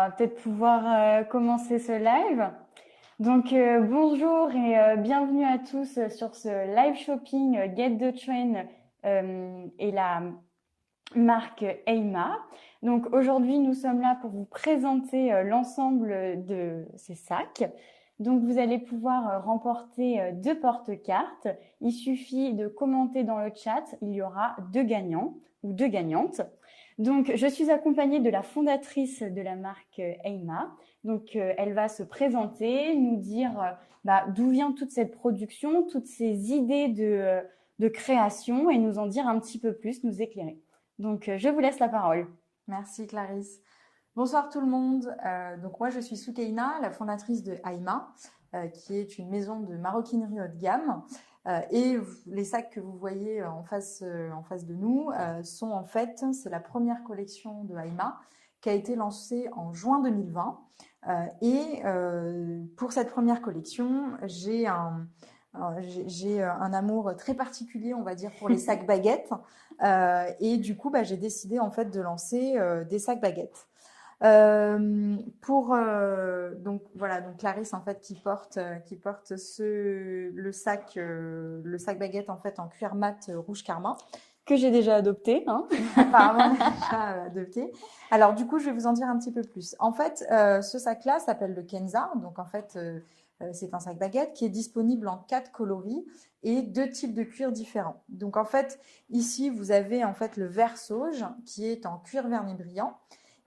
va peut-être pouvoir commencer ce live. Donc bonjour et bienvenue à tous sur ce live shopping Get the Train et la marque Eima. Donc aujourd'hui, nous sommes là pour vous présenter l'ensemble de ces sacs. Donc vous allez pouvoir remporter 2 porte-cartes. Il suffit de commenter dans le chat, il y aura 2 gagnants ou 2 gagnantes. Donc je suis accompagnée de la fondatrice de la marque Eima. Donc elle va se présenter, nous dire d'où vient toute cette production, toutes ces idées de création et nous en dire un petit peu plus, nous éclairer. Donc, je vous laisse la parole. Merci Clarisse. Bonsoir tout le monde. Donc moi je suis Soukaina, la fondatrice de Aima, qui est une maison de maroquinerie haut de gamme. Et les sacs que vous voyez en face de nous sont en fait, c'est la première collection de Aima qui a été lancée en juin 2020. Pour cette première collection, j'ai un amour très particulier, on va dire, pour les sacs baguettes. Et du coup, j'ai décidé en fait de lancer des sacs baguettes. Donc voilà, donc Clarisse en fait qui porte le sac baguette en fait en cuir mat rouge karma. Que j'ai déjà adopté, hein. Apparemment, on a déjà adopté. Alors du coup, je vais vous en dire un petit peu plus. En fait, ce sac-là s'appelle le Kenza. Donc en fait, c'est un sac baguette qui est disponible en 4 coloris et 2 types de cuir différents. Donc en fait, ici, vous avez en fait le vert sauge qui est en cuir vernis brillant.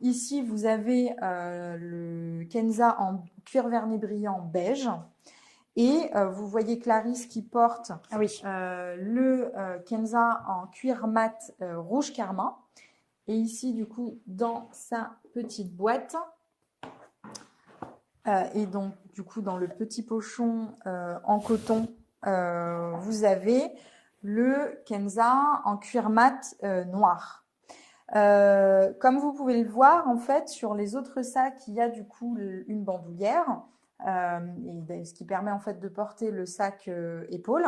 Ici, vous avez le Kenza en cuir vernis brillant beige. Et vous voyez Clarisse qui porte le Kenza en cuir mat rouge karma. Et ici, du coup, dans sa petite boîte, et donc, du coup, dans le petit pochon en coton, vous avez le Kenza en cuir mat noir. Comme vous pouvez le voir, en fait, sur les autres sacs, il y a du coup une bandoulière, ce qui permet en fait de porter le sac épaule.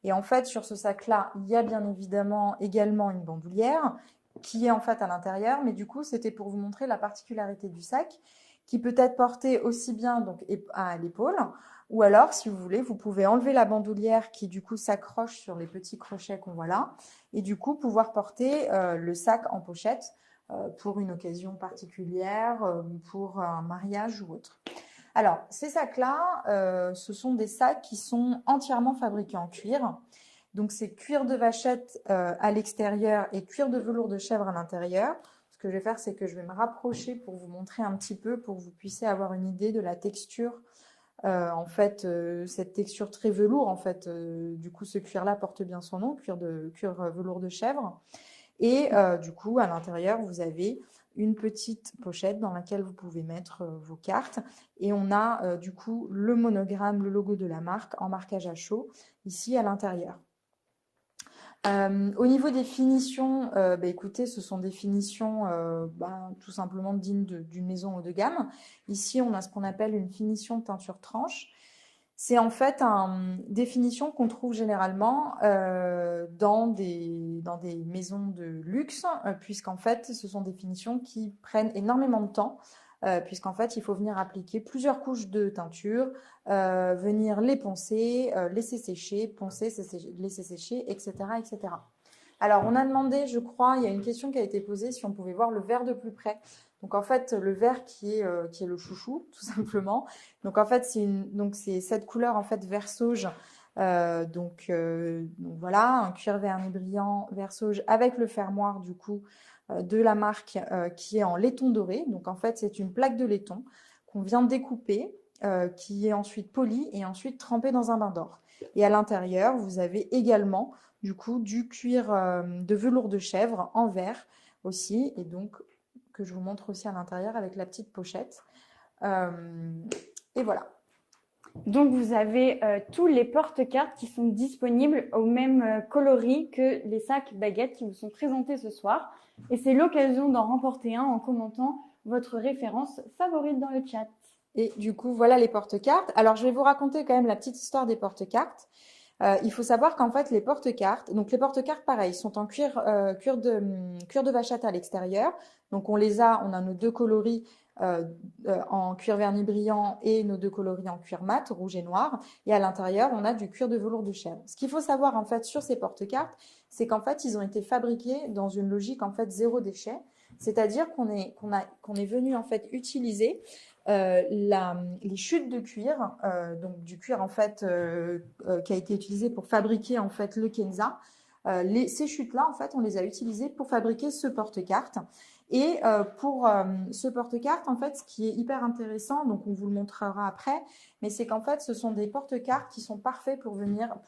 Et en fait, sur ce sac-là, il y a bien évidemment également une bandoulière qui est en fait à l'intérieur, mais du coup, c'était pour vous montrer la particularité du sac, qui peut être porté aussi bien donc à l'épaule, ou alors, si vous voulez, vous pouvez enlever la bandoulière qui du coup s'accroche sur les petits crochets qu'on voit là, et du coup pouvoir porter le sac en pochette pour une occasion particulière, pour un mariage ou autre. Alors, ces sacs-là, ce sont des sacs qui sont entièrement fabriqués en cuir. Donc, c'est cuir de vachette à l'extérieur et cuir de velours de chèvre à l'intérieur. Ce que je vais faire, c'est que je vais me rapprocher pour vous montrer un petit peu, pour que vous puissiez avoir une idée de la texture. En fait, cette texture très velours, en fait, du coup, ce cuir-là porte bien son nom, cuir velours de chèvre. Et du coup, à l'intérieur, vous avez une petite pochette dans laquelle vous pouvez mettre vos cartes. Et on a du coup le monogramme, le logo de la marque en marquage à chaud, ici à l'intérieur. Au niveau des finitions, écoutez, ce sont des finitions tout simplement dignes d'une maison haut de gamme. Ici, on a ce qu'on appelle une finition teinture tranche. C'est en fait des finitions qu'on trouve généralement dans des maisons de luxe, puisqu'en fait, ce sont des finitions qui prennent énormément de temps, puisqu'en fait, il faut venir appliquer plusieurs couches de teinture, venir les poncer, laisser sécher, poncer, laisser sécher, etc., etc. Alors, on a demandé, je crois, il y a une question qui a été posée, si on pouvait voir le vert de plus près. Donc, en fait, le vert qui est le chouchou, tout simplement. Donc, en fait, c'est cette couleur, en fait, vert sauge. Donc, voilà, un cuir vernis brillant, vert sauge, avec le fermoir, du coup, de la marque qui est en laiton doré. Donc, en fait, c'est une plaque de laiton qu'on vient découper, qui est ensuite polie et ensuite trempée dans un bain d'or. Et à l'intérieur, vous avez également du coup du cuir de velours de chèvre en verre aussi, et donc que je vous montre aussi à l'intérieur avec la petite pochette. Et voilà. Donc vous avez tous les porte-cartes qui sont disponibles au même coloris que les sacs baguettes qui vous sont présentés ce soir. Et c'est l'occasion d'en remporter un en commentant votre référence favorite dans le chat. Et du coup, voilà les porte-cartes. Alors, je vais vous raconter quand même la petite histoire des porte-cartes. Il faut savoir qu'en fait, les porte-cartes, donc les porte-cartes, pareil, sont en cuir de vachette à l'extérieur. Donc, on a nos 2 coloris en cuir vernis brillant et nos 2 coloris en cuir mat, rouge et noir. Et à l'intérieur, on a du cuir de velours de chèvre. Ce qu'il faut savoir en fait sur ces porte-cartes, c'est qu'en fait, ils ont été fabriqués dans une logique en fait zéro déchet. C'est-à-dire qu'on est venu en fait utiliser les chutes de cuir, donc du cuir en fait qui a été utilisé pour fabriquer en fait le Kenza. Ces chutes-là, en fait, on les a utilisées pour fabriquer ce porte-carte. Et pour ce porte-carte, en fait, ce qui est hyper intéressant, donc on vous le montrera après, mais c'est qu'en fait, ce sont des porte-cartes qui sont parfaits pour venir,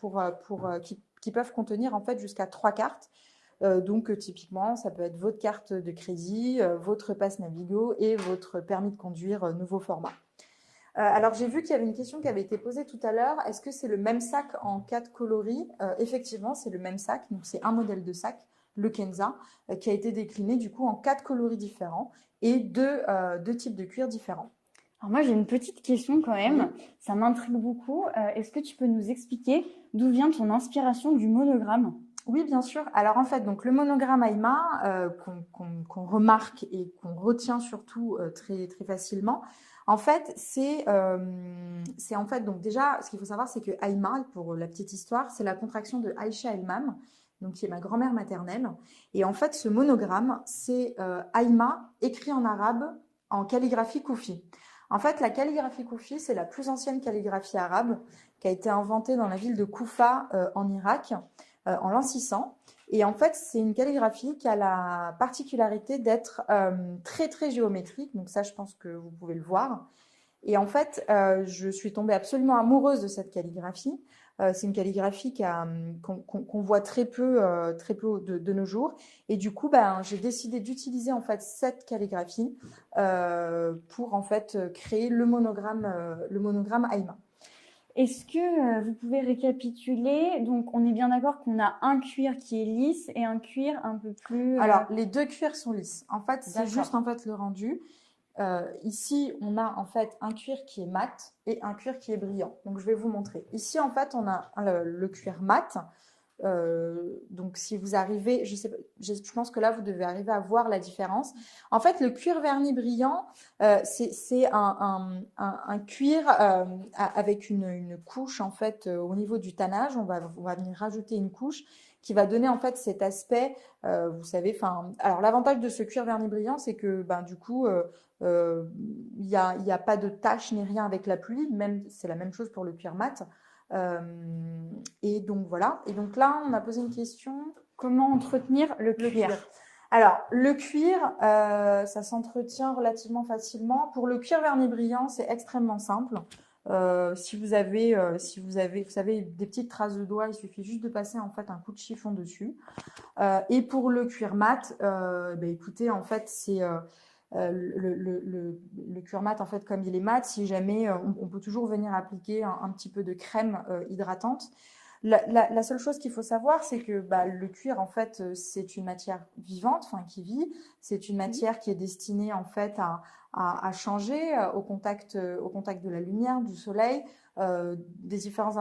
qui peuvent contenir en fait jusqu'à 3 cartes. Donc typiquement, ça peut être votre carte de crédit, votre passe Navigo et votre permis de conduire nouveau format. Alors j'ai vu qu'il y avait une question qui avait été posée tout à l'heure. Est-ce que c'est le même sac en 4 coloris? Effectivement, c'est le même sac. Donc c'est un modèle de sac, le Kenza, qui a été décliné du coup en 4 coloris différents et deux types de cuir différents. Alors moi, j'ai une petite question quand même. Oui. Ça m'intrigue beaucoup. Est-ce que tu peux nous expliquer d'où vient ton inspiration du monogramme? Oui, bien sûr. Alors en fait, donc le monogramme Aima qu'on remarque et qu'on retient surtout très très facilement. En fait, c'est en fait donc déjà ce qu'il faut savoir, c'est que Aima, pour la petite histoire, c'est la contraction de Aïcha El-Mam, donc qui est ma grand-mère maternelle. Et en fait, ce monogramme, c'est Aima écrit en arabe en calligraphie koufi. En fait, la calligraphie koufi, c'est la plus ancienne calligraphie arabe qui a été inventée dans la ville de Koufa en Irak en l'an 600. Et en fait, c'est une calligraphie qui a la particularité d'être très, très géométrique. Donc ça, je pense que vous pouvez le voir. Et en fait, je suis tombée absolument amoureuse de cette calligraphie. C'est une calligraphie qu'on voit très peu de nos jours. Et du coup, j'ai décidé d'utiliser en fait cette calligraphie pour en fait créer le monogramme Aima. Est-ce que vous pouvez récapituler? Donc, on est bien d'accord qu'on a un cuir qui est lisse et un cuir un peu plus… Alors, les 2 cuirs sont lisses. En fait, c'est D'accord. juste en fait le rendu. Ici, on a en fait un cuir qui est mat et un cuir qui est brillant. Donc, je vais vous montrer. Ici, en fait, on a le cuir mat. Donc, si vous arrivez, je sais pas, je pense que là, vous devez arriver à voir la différence. En fait, le cuir vernis brillant, c'est un cuir avec une couche en fait au niveau du tannage. On va venir rajouter une couche qui va donner en fait cet aspect, vous savez. Enfin, alors l'avantage de ce cuir vernis brillant, c'est que du coup, il y a pas de taches ni rien avec la pluie. Même c'est la même chose pour le cuir mat. Et donc voilà. Et donc là, on m'a posé une question. Comment entretenir le cuir? Alors, le cuir, ça s'entretient relativement facilement. Pour le cuir vernis brillant, c'est extrêmement simple. Si vous avez, vous savez, des petites traces de doigts, il suffit juste de passer en fait un coup de chiffon dessus. Et pour le cuir mat, écoutez, en fait, c'est le cuir mat, en fait, comme il est mat, si jamais, on peut toujours venir appliquer un petit peu de crème hydratante. La seule chose qu'il faut savoir, c'est que le cuir, en fait, c'est une matière vivante, enfin qui vit. C'est une matière qui est destinée, en fait, à changer au contact de la lumière, du soleil, des différentes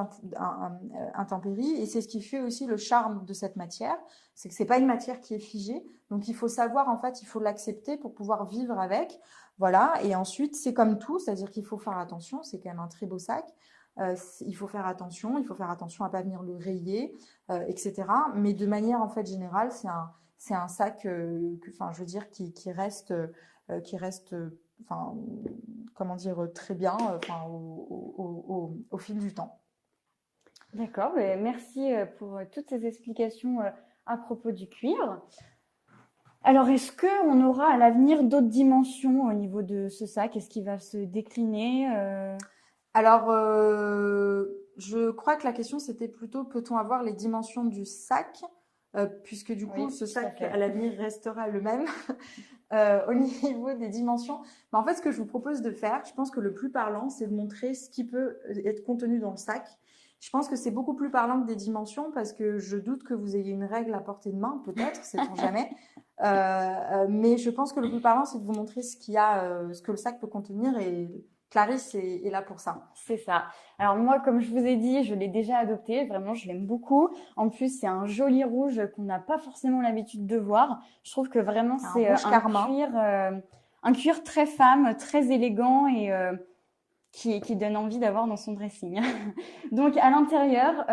intempéries. Et c'est ce qui fait aussi le charme de cette matière, c'est que c'est pas une matière qui est figée. Donc il faut savoir, en fait, il faut l'accepter pour pouvoir vivre avec. Voilà. Et ensuite, c'est comme tout, c'est-à-dire qu'il faut faire attention. C'est quand même un très beau sac. Il faut faire attention à pas venir le rayer, etc. Mais de manière en fait générale, c'est un sac, enfin, je veux dire, qui reste, enfin, comment dire, très bien, enfin, au fil du temps. D'accord, merci pour toutes ces explications à propos du cuir. Alors, est-ce qu'on aura à l'avenir d'autres dimensions au niveau de ce sac? Est-ce qu'il va se décliner Alors, je crois que la question c'était plutôt peut-on avoir les dimensions du sac, puisque du coup Oui, ce tout à sac fait. à l'avenir restera le même au niveau des dimensions. Mais en fait, ce que je vous propose de faire, je pense que le plus parlant, c'est de montrer ce qui peut être contenu dans le sac. Je pense que c'est beaucoup plus parlant que des dimensions parce que je doute que vous ayez une règle à portée de main, peut-être, sait-on jamais. Mais je pense que le plus parlant, c'est de vous montrer ce qu'il y a, ce que le sac peut contenir et Clarisse est là pour ça. C'est ça. Alors moi, comme je vous ai dit, je l'ai déjà adopté. Vraiment, je l'aime beaucoup. En plus, c'est un joli rouge qu'on n'a pas forcément l'habitude de voir. Je trouve que vraiment, Un c'est rouge un carmin. cuir un cuir très femme, très élégant et qui donne envie d'avoir dans son dressing. Donc à l'intérieur,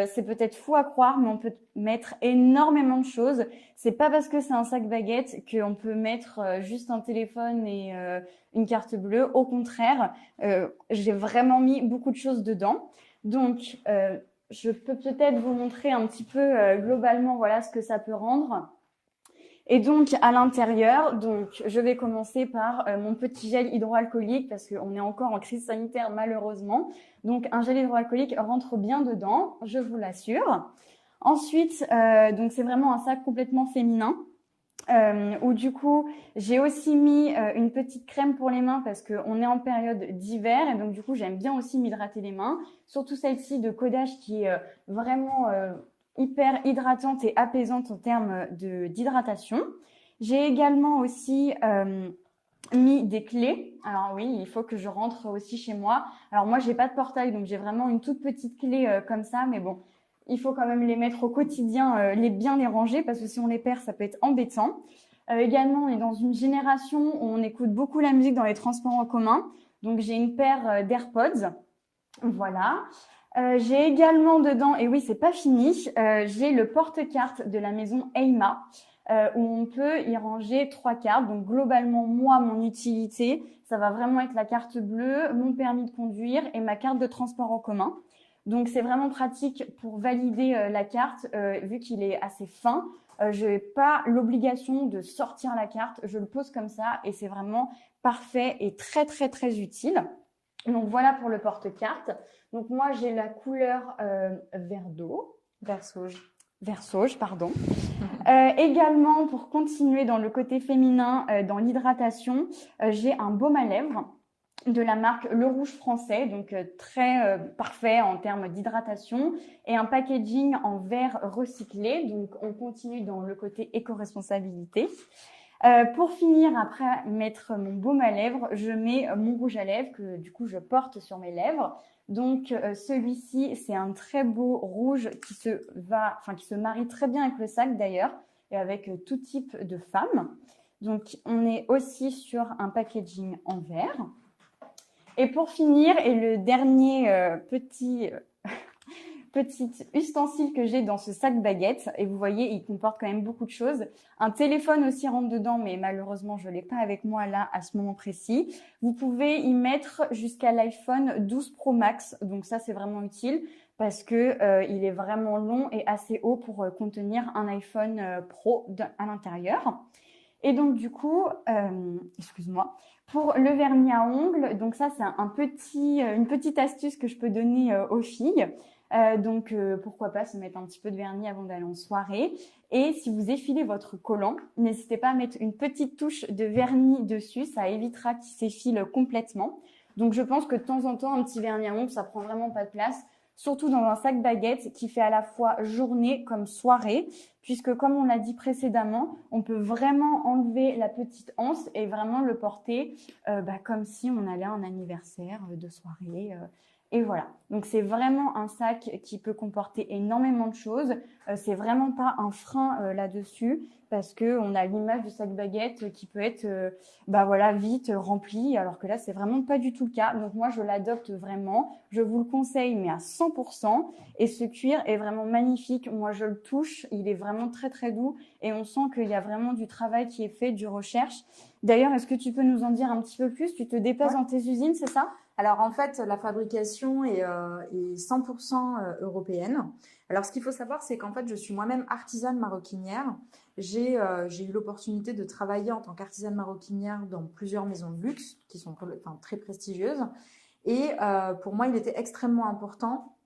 c'est peut-être fou à croire, mais on peut mettre énormément de choses. C'est pas parce que c'est un sac baguette qu'on peut mettre juste un téléphone et une carte bleue. Au contraire, j'ai vraiment mis beaucoup de choses dedans. Donc je peux peut-être vous montrer un petit peu globalement voilà ce que ça peut rendre. Et donc à l'intérieur, donc je vais commencer par mon petit gel hydroalcoolique parce qu'on est encore en crise sanitaire malheureusement. Donc un gel hydroalcoolique rentre bien dedans, je vous l'assure. Ensuite, donc c'est vraiment un sac complètement féminin. Où du coup j'ai aussi mis une petite crème pour les mains parce qu'on est en période d'hiver et donc du coup j'aime bien aussi m'hydrater les mains, surtout celle-ci de Codage qui est vraiment hyper hydratante et apaisante en termes d'hydratation. J'ai également aussi mis des clés. Alors oui, il faut que je rentre aussi chez moi. Alors moi j'ai pas de portail donc j'ai vraiment une toute petite clé comme ça, mais bon, il faut quand même les mettre au quotidien, bien les ranger parce que si on les perd, ça peut être embêtant. Également, on est dans une génération où on écoute beaucoup la musique dans les transports en commun. Donc, j'ai une paire d'AirPods. Voilà. J'ai également dedans, et oui, c'est pas fini, j'ai le porte-carte de la maison Eima, où on peut y ranger 3 cartes. Donc, globalement, moi, mon utilité, ça va vraiment être la carte bleue, mon permis de conduire et ma carte de transport en commun. Donc, c'est vraiment pratique pour valider la carte, vu qu'il est assez fin. Je n'ai pas l'obligation de sortir la carte, je le pose comme ça et c'est vraiment parfait et très, très, très utile. Donc, voilà pour le porte-carte. Donc, moi, j'ai la couleur vert d'eau. Vert sauge, pardon. Également, pour continuer dans le côté féminin, dans l'hydratation, j'ai un baume à lèvres de la marque Le Rouge Français, donc très parfait en termes d'hydratation et un packaging en verre recyclé. Donc on continue dans le côté éco-responsabilité. Pour finir, après mettre mon baume à lèvres, je mets mon rouge à lèvres que du coup je porte sur mes lèvres. Donc celui-ci, c'est un très beau rouge qui se marie très bien avec le sac d'ailleurs et avec tout type de femmes. Donc on est aussi sur un packaging en verre. Et pour finir, et le dernier petit ustensile que j'ai dans ce sac baguette, et vous voyez, il comporte quand même beaucoup de choses. Un téléphone aussi rentre dedans, mais malheureusement, je ne l'ai pas avec moi là à ce moment précis. Vous pouvez y mettre jusqu'à l'iPhone 12 Pro Max, donc ça c'est vraiment utile parce que il est vraiment long et assez haut pour contenir un iPhone Pro à l'intérieur. Et donc du coup, excuse-moi, pour le vernis à ongles, donc ça c'est une petite astuce que je peux donner aux filles. Donc pourquoi pas se mettre un petit peu de vernis avant d'aller en soirée. Et si vous effilez votre collant, n'hésitez pas à mettre une petite touche de vernis dessus, ça évitera qu'il s'effile complètement. Donc je pense que de temps en temps, un petit vernis à ongles, ça prend vraiment pas de place. Surtout dans un sac baguette qui fait à la fois journée comme soirée, puisque comme on l'a dit précédemment, on peut vraiment enlever la petite anse et vraiment le porter comme si on allait à un anniversaire de soirée. Et voilà. Donc c'est vraiment un sac qui peut comporter énormément de choses. C'est vraiment pas un frein là-dessus parce que on a l'image du sac baguette qui peut être vite rempli alors que là c'est vraiment pas du tout le cas. Donc moi je l'adopte vraiment. Je vous le conseille mais à 100%. Et ce cuir est vraiment magnifique. Moi je le touche, il est vraiment très très doux et on sent qu'il y a vraiment du travail qui est fait, du recherche. D'ailleurs, est-ce que tu peux nous en dire un petit peu plus? Tu te déplaces dans tes usines, c'est ça? Alors en fait, la fabrication est 100% européenne. Alors ce qu'il faut savoir, c'est qu'en fait, je suis moi-même artisane maroquinière. J'ai eu l'opportunité de travailler en tant qu'artisane maroquinière dans plusieurs maisons de luxe qui sont très prestigieuses. Et pour moi, il était extrêmement important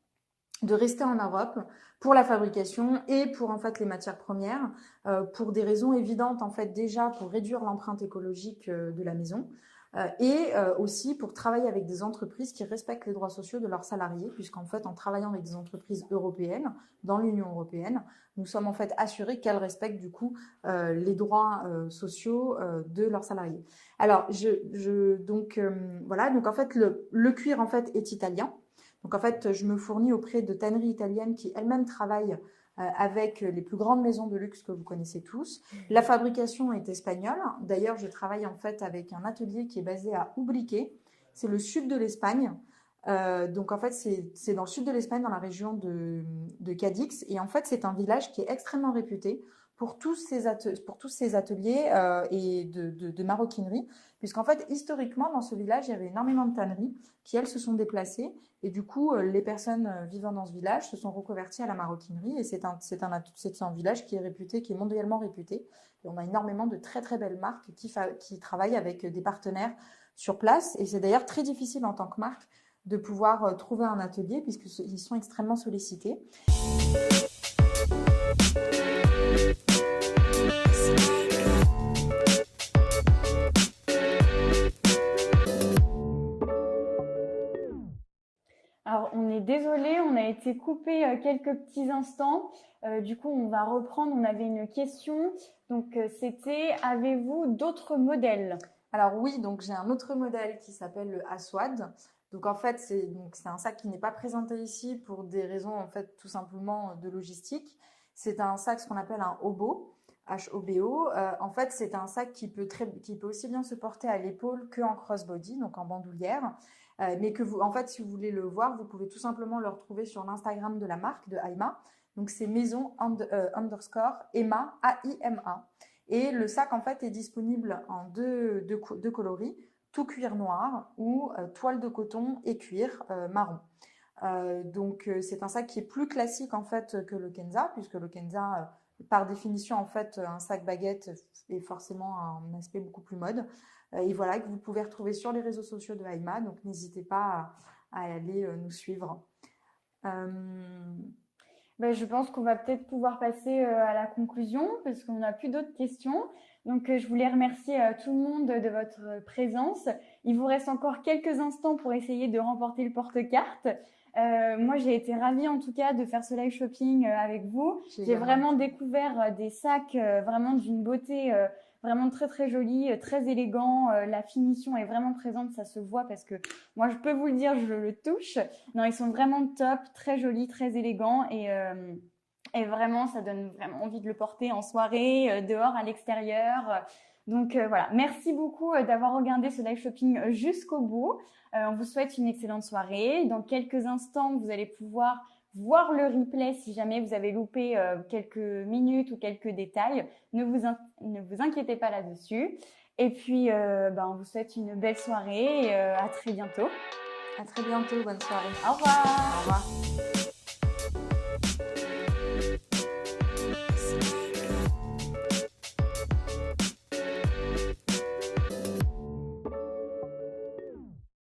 de rester en Europe pour la fabrication et pour en fait les matières premières, pour des raisons évidentes en fait déjà pour réduire l'empreinte écologique de la maison. Et aussi pour travailler avec des entreprises qui respectent les droits sociaux de leurs salariés, puisqu'en fait, en travaillant avec des entreprises européennes, dans l'Union européenne, nous sommes en fait assurés qu'elles respectent du coup les droits sociaux de leurs salariés. Alors, voilà, donc en fait, le cuir en fait est italien. Donc en fait, je me fournis auprès de tanneries italiennes qui elles-mêmes travaillent avec les plus grandes maisons de luxe que vous connaissez tous. La fabrication est espagnole. D'ailleurs, je travaille en fait avec un atelier qui est basé à Ubrique. C'est le sud de l'Espagne. Donc en fait, c'est dans le sud de l'Espagne, dans la région de Cadix. Et en fait, c'est un village qui est extrêmement réputé pour tous ces ateliers et de maroquinerie. Puisqu'en fait, historiquement, dans ce village, il y avait énormément de tanneries qui, elles, se sont déplacées. Et du coup, les personnes vivant dans ce village se sont reconverties à la maroquinerie. Et c'est un village qui est réputé, qui est mondialement réputé. Et on a énormément de très, très belles marques qui travaillent avec des partenaires sur place. Et c'est d'ailleurs très difficile en tant que marque de pouvoir trouver un atelier puisqu'ils sont extrêmement sollicités. Alors, on est désolé, on a été coupé quelques petits instants. Du coup, on va reprendre. On avait une question. Donc, c'était, avez-vous d'autres modèles? Alors oui, donc j'ai un autre modèle qui s'appelle le Aswad. Donc en fait, c'est un sac qui n'est pas présenté ici pour des raisons en fait tout simplement de logistique. C'est un sac ce qu'on appelle un hobo, H-O-B-O. En fait, c'est un sac qui peut aussi bien se porter à l'épaule qu'en crossbody, donc en bandoulière. Mais que vous, en fait, si vous voulez le voir, vous pouvez tout simplement le retrouver sur l'Instagram de la marque de Aima. Donc c'est maison underscore Emma, A-I-M-A. Et le sac, en fait, est disponible en deux coloris, tout cuir noir ou toile de coton et cuir marron. Donc, c'est un sac qui est plus classique, en fait, que le Kenza, puisque le Kenza, par définition, en fait, un sac baguette est forcément un aspect beaucoup plus mode. Et voilà, que vous pouvez retrouver sur les réseaux sociaux de Aima. Donc, n'hésitez pas à aller nous suivre. Ben, je pense qu'on va peut-être pouvoir passer à la conclusion parce qu'on n'a plus d'autres questions. Donc, je voulais remercier tout le monde de votre présence. Il vous reste encore quelques instants pour essayer de remporter le porte-carte. Moi, j'ai été ravie en tout cas de faire ce live shopping avec vous. J'ai vraiment découvert des sacs vraiment d'une beauté vraiment très très jolie, très élégant. La finition est vraiment présente, ça se voit parce que moi, je peux vous le dire, je le touche. Non, ils sont vraiment top, très jolis, très élégants et vraiment, ça donne vraiment envie de le porter en soirée, dehors, à l'extérieur. Donc voilà, merci beaucoup d'avoir regardé ce live shopping jusqu'au bout. On vous souhaite une excellente soirée. Dans quelques instants, vous allez pouvoir voir le replay si jamais vous avez loupé quelques minutes ou quelques détails. Ne vous inquiétez pas là-dessus. Et puis, on vous souhaite une belle soirée et à très bientôt. À très bientôt, bonne soirée. Au revoir. Au revoir.